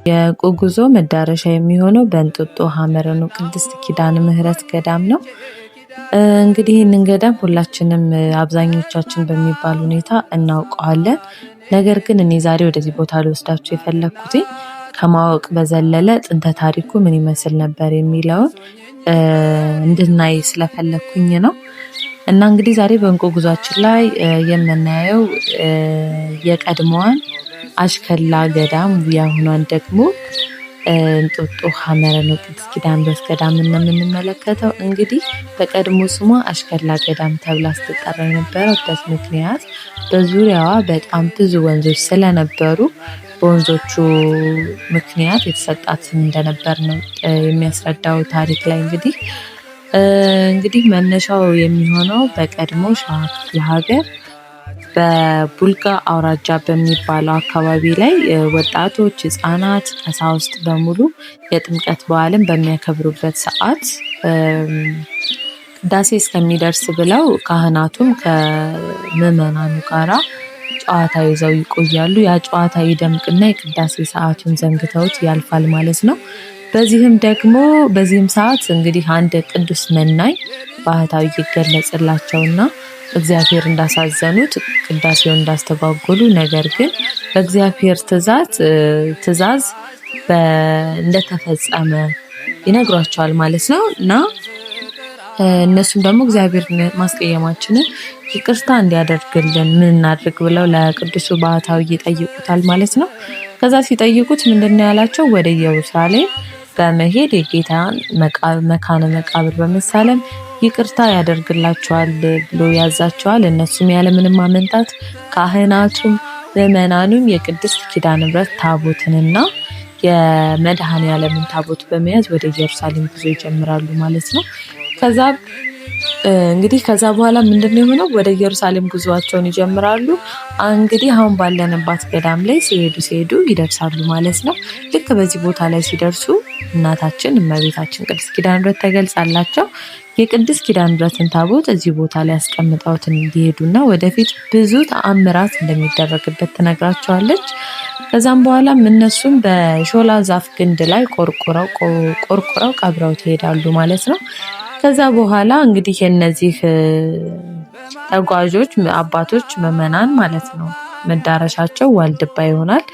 የጉዞ መዳረሻ የሚሆነው በእንጦጦ ሐመረኖ ቅድስት ኪዳነ ምህረት ገዳም ነው። እንግዲህ ይህንን ገዳም ሁላችንም አብዛኞቻችን በሚባል ሁኔታ እናውቀዋለን። ነገር ግን እኔ ዛሬ ወደዚህ ቦታ ልወስዳችሁ የፈለኩት ከማወቅ በዘለለ ጥንተ ታሪኩ ምን ይመስል ነበር የሚለውን እንድናይ ስለፈለኩኝ ነው። እና እንግዲህ ዛሬ በእንቆ ጉዟችን ላይ የምናየው የቀድሞዋን አሽከላ ገዳም ያሁኗን ደግሞ እንጦጦ ሐመረኖ ቅድስት ኪዳነ ምህረት ገዳም የምንመለከተው። እንግዲህ በቀድሞ ስሟ አሽከላ ገዳም ተብላ ስትጠራ የነበረበት ምክንያት በዙሪያዋ በጣም ብዙ ወንዞች ስለነበሩ በወንዞቹ ምክንያት የተሰጣት ስም እንደነበር ነው የሚያስረዳው ታሪክ ላይ። እንግዲህ መነሻው የሚሆነው በቀድሞ ሸዋ ክፍለ ሀገር በቡልጋ አውራጃ በሚባለው አካባቢ ላይ ወጣቶች፣ ህፃናት፣ ቀሳውስት በሙሉ የጥምቀት በዓልን በሚያከብሩበት ሰዓት ቅዳሴ እስከሚደርስ ብለው ካህናቱም ከምዕመናኑ ጋራ ጨዋታ ይዘው ይቆያሉ። ያ ጨዋታ ይደምቅና የቅዳሴ ሰዓቱን ዘንግተውት ያልፋል ማለት ነው። በዚህም ሰዓት እንግዲህ አንድ ቅዱስ መናኝ ባህታዊ ይገለጽላቸውና እግዚአብሔር እንዳሳዘኑት ቅዳሴውን እንዳስተጓጎሉ፣ ነገር ግን በእግዚአብሔር ትእዛዝ እንደተፈጸመ ይነግሯቸዋል ማለት ነው። እና እነሱም ደግሞ እግዚአብሔር ማስቀየማችንን ይቅርታ እንዲያደርግልን ምን እናድርግ ብለው ለቅዱሱ ባህታዊ ይጠይቁታል ማለት ነው። ከዛ ሲጠይቁት ምንድነው ያላቸው? ወደ ኢየሩሳሌም በመሄድ የጌታን መካነ መቃብር በመሳለም ይቅርታ ያደርግላቸዋል ብሎ ያዛቸዋል። እነሱም ያለምንም ማመንታት ካህናቱም ምዕመናኑም የቅድስት ኪዳነ ምህረት ታቦትንና የመድኃኔዓለምን ታቦት በመያዝ ወደ ኢየሩሳሌም ጉዞ ይጀምራሉ ማለት ነው። ከዛ በኋላ ምንድነው የሆነው? ወደ ኢየሩሳሌም ጉዞአቸውን ይጀምራሉ። እንግዲህ አሁን ባለንባት ገዳም ላይ ሲሄዱ ይደርሳሉ ማለት ነው። ልክ በዚህ ቦታ ላይ ሲደርሱ እናታችን እመቤታችን ቅድስት ኪዳነ ምህረት ተገልጻላቸው የቅድስት ኪዳነ ምህረትን ታቦት እዚህ ቦታ ላይ አስቀምጠውት እንዲሄዱና ወደፊት ብዙ ተአምራት እንደሚደረግበት ትነግራቸዋለች። ከዛም በኋላ እነሱም በሾላ ዛፍ ግንድ ላይ ቆርቁረው ቀብረው ይሄዳሉ ማለት ነው። ከዛ በኋላ እንግዲህ የነዚህ ተጓዦች አባቶች ምዕመናን ማለት ነው መዳረሻቸው ዋልድባ ይሆናል።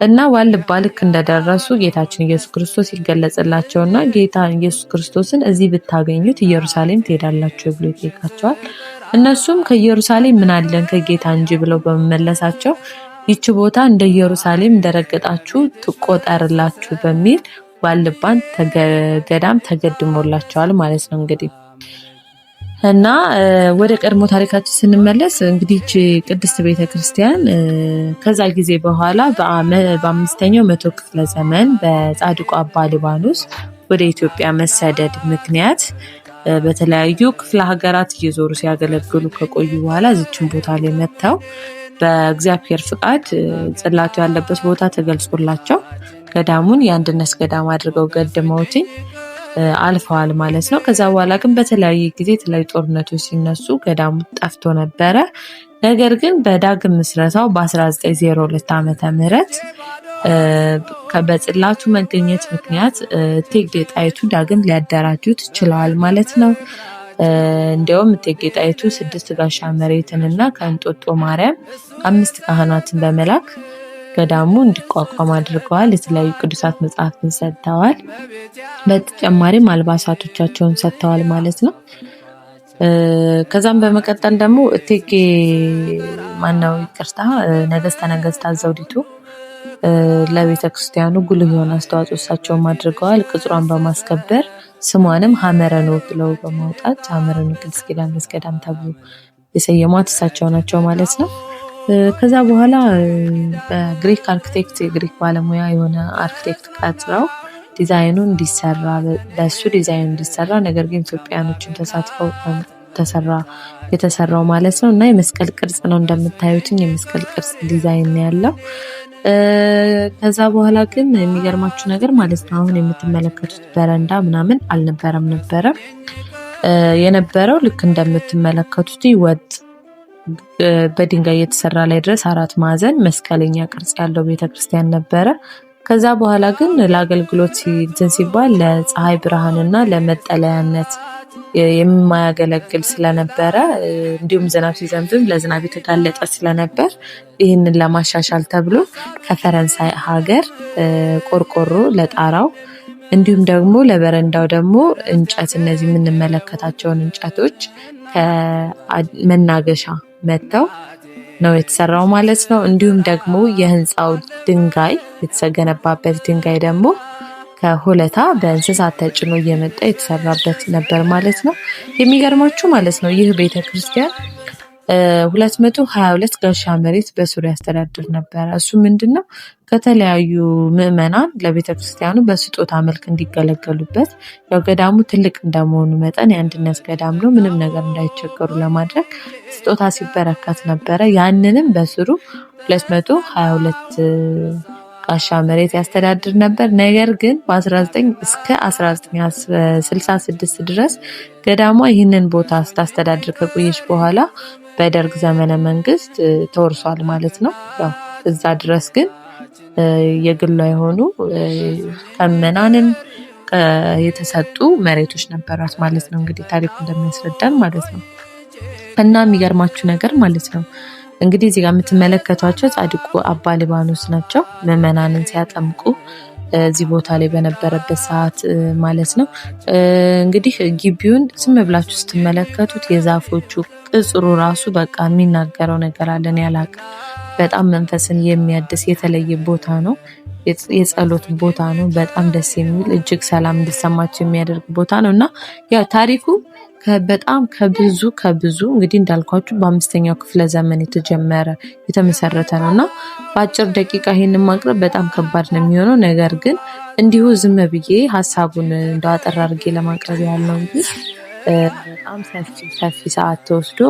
እና ዋልድባ ልክ እንደደረሱ ጌታችን ኢየሱስ ክርስቶስ ይገለጽላቸውና ጌታ ኢየሱስ ክርስቶስን እዚህ ብታገኙት ኢየሩሳሌም ትሄዳላችሁ ብሎ ይጠይቃቸዋል። እነሱም ከኢየሩሳሌም ምን አለን ከጌታ እንጂ ብለው በመመለሳቸው ይቺ ቦታ እንደ ኢየሩሳሌም እንደረገጣችሁ ትቆጠርላችሁ በሚል ዋልድባን ገዳም ተገድሞላቸዋል ማለት ነው። እንግዲህ እና ወደ ቀድሞ ታሪካችን ስንመለስ እንግዲህ ቅድስት ቤተክርስቲያን ከዛ ጊዜ በኋላ በአምስተኛው መቶ ክፍለ ዘመን በጻድቁ አባ ሊባኖስ ወደ ኢትዮጵያ መሰደድ ምክንያት በተለያዩ ክፍለ ሀገራት እየዞሩ ሲያገለግሉ ከቆዩ በኋላ እዚችን ቦታ ላይ መጥተው በእግዚአብሔር ፍቃድ ጽላቱ ያለበት ቦታ ተገልጾላቸው ገዳሙን የአንድነት ገዳም አድርገው ገድመውት አልፈዋል ማለት ነው። ከዛ በኋላ ግን በተለያየ ጊዜ የተለያዩ ጦርነቶች ሲነሱ ገዳሙ ጠፍቶ ነበረ። ነገር ግን በዳግም ምስረታው በ1902 ዓመተ ምህረት በጽላቱ መገኘት ምክንያት እቴጌ ጣይቱ ዳግም ሊያደራጁት ችለዋል ማለት ነው። እንዲያውም እቴጌ ጣይቱ 6 ጋሻ መሬትንና ከእንጦጦ ማርያም 5 ካህናትን በመላክ ገዳሙ እንዲቋቋም አድርገዋል። የተለያዩ ቅዱሳት መጽሐፍትን ሰጥተዋል። በተጨማሪም አልባሳቶቻቸውን ሰጥተዋል ማለት ነው። ከዛም በመቀጠል ደግሞ ነገስተ ነገስታት ዘውዲቱ ለቤተ ክርስቲያኑ ጉልህ የሆነ አስተዋጽኦ እሳቸውም አድርገዋል። ቅጽሯን በማስከበር ስሟንም ሐመረኖ ብለው በማውጣት ሐመረኖ ቅድስት ኪዳነ ምህረት ገዳም ተብሎ የሰየሟት እሳቸው ናቸው ማለት ነው። ከዛ በኋላ በግሪክ አርክቴክት የግሪክ ባለሙያ የሆነ አርክቴክት ቀጥረው ዲዛይኑ እንዲሰራ ነገር ግን ኢትዮጵያኖችን ተሳትፈው የተሰራው ማለት ነው። እና የመስቀል ቅርጽ ነው እንደምታዩትኝ የመስቀል ቅርጽ ዲዛይን ያለው። ከዛ በኋላ ግን የሚገርማችሁ ነገር ማለት ነው አሁን የምትመለከቱት በረንዳ ምናምን አልነበረም የነበረው ልክ እንደምትመለከቱት ወጥ በድንጋይ የተሰራ ላይ ድረስ 4 ማዕዘን መስቀለኛ ቅርጽ ያለው ቤተክርስቲያን ነበረ። ከዛ በኋላ ግን ለአገልግሎት እንትን ሲባል ለፀሐይ ብርሃንና ለመጠለያነት የማያገለግል ስለነበረ እንዲሁም ዝናብ ሲዘንብም ለዝናብ የተጋለጠ ስለነበር ይህንን ለማሻሻል ተብሎ ከፈረንሳይ ሀገር ቆርቆሮ ለጣራው እንዲሁም ደግሞ ለበረንዳው ደግሞ እንጨት እነዚህ የምንመለከታቸውን እንጨቶች ከመናገሻ መጥተው ነው የተሰራው ማለት ነው። እንዲሁም ደግሞ የህንፃው ድንጋይ የተገነባበት ድንጋይ ደግሞ ከሆለታ በእንስሳት ተጭኖ እየመጣ የተሰራበት ነበር ማለት ነው። የሚገርማችሁ ማለት ነው ይህ ቤተክርስቲያን 222 ጋሻ መሬት በስሩ ያስተዳድር ነበር። እሱ ምንድነው ከተለያዩ ምዕመናን ለቤተክርስቲያኑ በስጦታ መልክ እንዲገለገሉበት ያው ገዳሙ ትልቅ እንደመሆኑ መጠን የአንድነት ገዳም ነው። ምንም ነገር እንዳይቸገሩ ለማድረግ ስጦታ ሲበረከት ነበረ። ያንንም በስሩ 222 ጋሻ መሬት ያስተዳድር ነበር። ነገር ግን በ19 እስከ 1966 ድረስ ገዳሟ ይህንን ቦታ ስታስተዳድር ከቆየች በኋላ በደርግ ዘመነ መንግስት ተወርሷል ማለት ነው። ያው እዛ ድረስ ግን የግሏ የሆኑ ከምዕመናንም የተሰጡ መሬቶች ነበሯት ማለት ነው። እንግዲህ ታሪኩ እንደሚያስረዳን ማለት ነው። እና የሚገርማችሁ ነገር ማለት ነው እንግዲህ እዚህ ጋር የምትመለከቷቸው ጻድቁ አባ ሊባኖስ ናቸው። ምዕመናንን ሲያጠምቁ እዚህ ቦታ ላይ በነበረበት ሰዓት ማለት ነው። እንግዲህ ግቢውን ዝም ብላችሁ ስትመለከቱት የዛፎቹ ቅጽሩ ራሱ በቃ የሚናገረው ነገር አለን ያላቅ በጣም መንፈስን የሚያድስ የተለየ ቦታ ነው። የጸሎት ቦታ ነው። በጣም ደስ የሚል እጅግ ሰላም እንዲሰማቸው የሚያደርግ ቦታ ነው እና ያው ታሪኩ በጣም ከብዙ እንግዲህ እንዳልኳችሁ በ5ኛው ክፍለ ዘመን የተመሰረተ ነውና በአጭር ደቂቃ ይሄንን ማቅረብ በጣም ከባድ ነው የሚሆነው። ነገር ግን እንዲሁ ዝም ብዬ ሐሳቡን እንዳጠራ አድርጌ ለማቅረብ ያለው እንጂ በጣም ሰፊ ሰዓት ተወስዶ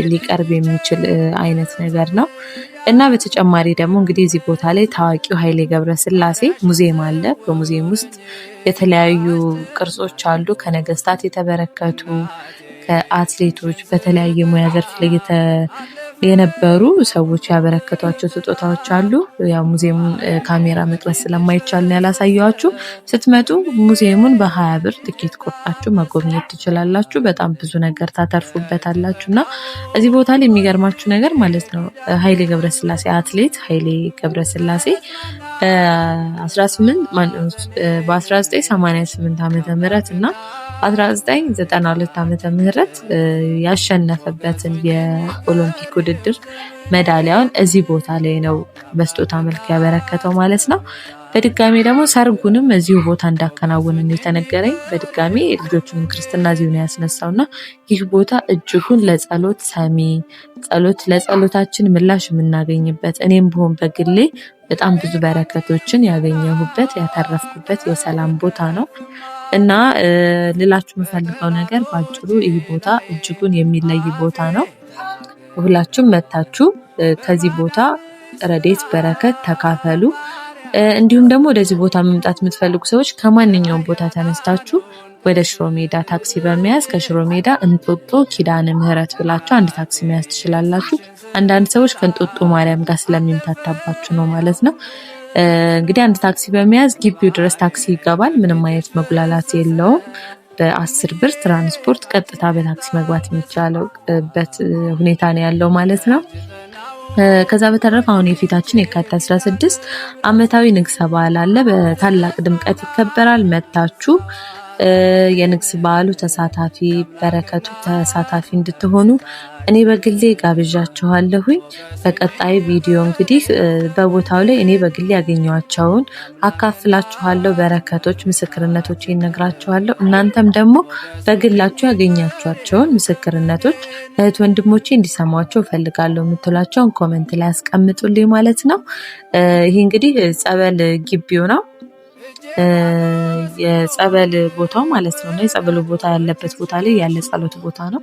ሊቀርብ የሚችል አይነት ነገር ነው እና በተጨማሪ ደግሞ እንግዲህ እዚህ ቦታ ላይ ታዋቂው ኃይሌ ገብረስላሴ ሙዚየም አለ። በሙዚየም ውስጥ የተለያዩ ቅርጾች አሉ። ከነገስታት የተበረከቱ ከአትሌቶች በተለያየ ሙያ ዘርፍ ላይ የነበሩ ሰዎች ያበረከቷቸው ስጦታዎች አሉ። ያው ሙዚየሙን ካሜራ መቅረጽ ስለማይቻል ነው ያላሳየኋችሁ። ስትመጡ ሙዚየሙን በ20 ብር ትኬት ቆርጣችሁ መጎብኘት ትችላላችሁ። በጣም ብዙ ነገር ታተርፉበታላችሁና እዚህ ቦታ ላይ የሚገርማችሁ ነገር ማለት ነው ኃይሌ ገብረስላሴ አትሌት ኃይሌ ገብረስላሴ በ1988 ዓመተ ምህረት እና 1992 ዓመተ ምህረት ያሸነፈበትን የኦሎምፒክ ውድድር ሜዳሊያውን እዚህ ቦታ ላይ ነው በስጦታ መልክ ያበረከተው ማለት ነው። በድጋሚ ደግሞ ሰርጉንም እዚሁ ቦታ እንዳከናወነ ነው የተነገረኝ። በድጋሚ ልጆቹን ክርስትና እዚሁ ነው ያስነሳውና ይህ ቦታ እጅጉን ለጸሎት ሰሚ ለጸሎታችን ምላሽ የምናገኝበት እኔም ብሆን በግሌ በጣም ብዙ በረከቶችን ያገኘሁበት ያተረፍኩበት የሰላም ቦታ ነው እና ልላችሁ የምፈልገው ነገር ባጭሩ ይህ ቦታ እጅጉን የሚለይ ቦታ ነው። ሁላችሁም መታችሁ ከዚህ ቦታ ረድኤት በረከት ተካፈሉ። እንዲሁም ደግሞ ወደዚህ ቦታ መምጣት የምትፈልጉ ሰዎች ከማንኛውም ቦታ ተነስታችሁ ወደ ሽሮ ሜዳ ታክሲ በመያዝ ከሽሮ ሜዳ እንጦጦ ኪዳነ ምህረት ብላችሁ አንድ ታክሲ መያዝ ትችላላችሁ። አንዳንድ ሰዎች ከእንጦጦ ማርያም ጋር ስለሚምታታባችሁ ነው ማለት ነው። እንግዲህ አንድ ታክሲ በመያዝ ግቢው ድረስ ታክሲ ይገባል። ምንም አይነት መጉላላት የለውም። በ10 ብር ትራንስፖርት ቀጥታ በታክሲ መግባት የሚቻልበት ሁኔታ ነው ያለው ማለት ነው። ከዛ በተረፈ አሁን የፊታችን የካቲት 16 ዓመታዊ ንግስ በዓል አለ። በታላቅ ድምቀት ይከበራል። መታችሁ የንግስ በዓሉ ተሳታፊ በረከቱ ተሳታፊ እንድትሆኑ እኔ በግሌ ጋብዣችኋለሁኝ። በቀጣይ ቪዲዮ እንግዲህ በቦታው ላይ እኔ በግሌ ያገኘኋቸውን አካፍላችኋለሁ። በረከቶች ምስክርነቶች ይነግራችኋለሁ። እናንተም ደግሞ በግላችሁ ያገኛችኋቸውን ምስክርነቶች እህት ወንድሞቼ እንዲሰማቸው ፈልጋለሁ የምትሏቸውን ኮሜንት ላይ አስቀምጡልኝ ማለት ነው። ይሄ እንግዲህ ጸበል ግቢው ነው የጸበል ቦታው ማለት ነው። እና የጸበሉ ቦታ ያለበት ቦታ ላይ ያለ ጸሎት ቦታ ነው።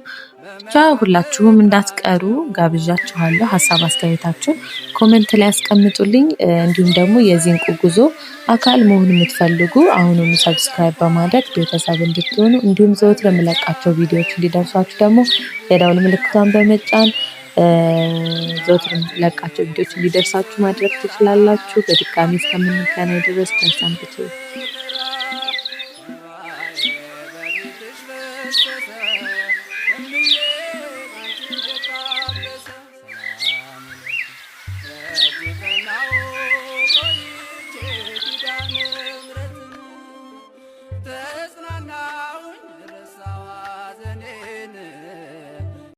ብቻ ሁላችሁም እንዳትቀሩ ጋብዣችኋለሁ። ሀሳብ አስተያየታችሁን ኮሜንት ላይ አስቀምጡልኝ። እንዲሁም ደግሞ የዚንቁ ጉዞ አካል መሆን የምትፈልጉ አሁኑኑ ሰብስክራይብ በማድረግ ቤተሰብ እንድትሆኑ እንዲሁም ዘወትር የምለቃቸው ቪዲዮዎች እንዲደርሷችሁ ደግሞ የደውል ምልክቷን በመጫን ዘወትር የምለቃቸው ቪዲዮዎች እንዲደርሳችሁ ማድረግ ትችላላችሁ። በድጋሚ እስከምንገናኝ ድረስ ሰንብቱ።